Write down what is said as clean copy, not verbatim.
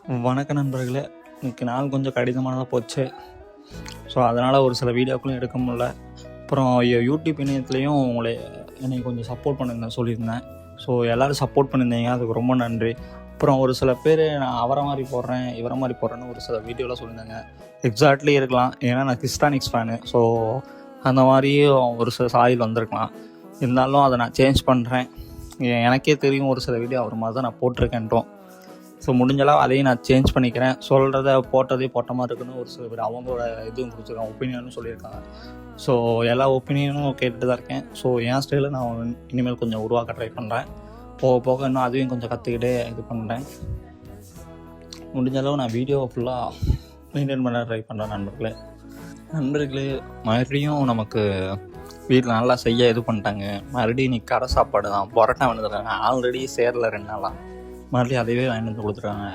வணக்க நண்பர்களே. இன்னைக்கு நாள் கொஞ்சம் கடினமானதாக போச்சு. ஸோ அதனால் ஒரு சில வீடியோக்களும் எடுக்க முடியல. அப்புறம் யூடியூப் இணையத்துலேயும் என்னை கொஞ்சம் சப்போர்ட் பண்ணியிருந்தேன் சொல்லியிருந்தேன். ஸோ எல்லோரும் சப்போர்ட் பண்ணியிருந்தீங்க, அதுக்கு ரொம்ப நன்றி. அப்புறம் ஒரு சில பேர் நான் அவரை மாதிரி போடுறேன், இவரை மாதிரி போடுறேன்னு ஒரு சில வீடியோலாம் சொல்லியிருந்தாங்க. எக்ஸாக்ட்லி இருக்கலாம், ஏன்னா நான் கிறிஸ்டானிக்ஸ் ஃபேனு. ஸோ அந்த மாதிரியும் ஒரு சில சாயில் வந்திருக்கலாம். இருந்தாலும் அதை நான் சேஞ்ச் பண்ணுறேன். எனக்கே தெரியும் ஒரு சில வீடியோ அவர் மாதிரி தான் நான் போட்டிருக்கேன்ட்டோம். ஸோ முடிஞ்சளவு அதையும் நான் சேஞ்ச் பண்ணிக்கிறேன். சொல்கிறத போட்ட மாதிரி இருக்குன்னு ஒரு சில பேர் அவங்களோட இதுவும் கொடுத்துருக்காங்க, ஒப்பீனியனும் சொல்லியிருக்காங்க. ஸோ எல்லா ஒப்பீனியனும் கேட்டுட்டு தான் இருக்கேன். ஸோ என் ஸ்டைலில் நான் இனிமேல் கொஞ்சம் உருவாக்க ட்ரை பண்ணுறேன். போக போக இன்னும் அதையும் கொஞ்சம் கற்றுக்கிட்டே இது பண்ணுறேன். முடிஞ்சளவு நான் வீடியோவை ஃபுல்லாக மெயின்டைன் பண்ண ட்ரை பண்ணுறேன். நண்பர்களே, மறுபடியும் நமக்கு வீட்டில் நல்லா செய்ய இது பண்ணிட்டாங்க. மறுபடியும் இன்னைக்கு கடை சாப்பாடு தான், பரோட்டா வந்துடுறாங்க. ஆல்ரெடி சேரில் 2 நாளாக மறுபடியும் அதையே வாங்கிட்டு வந்து கொடுத்துருக்காங்க.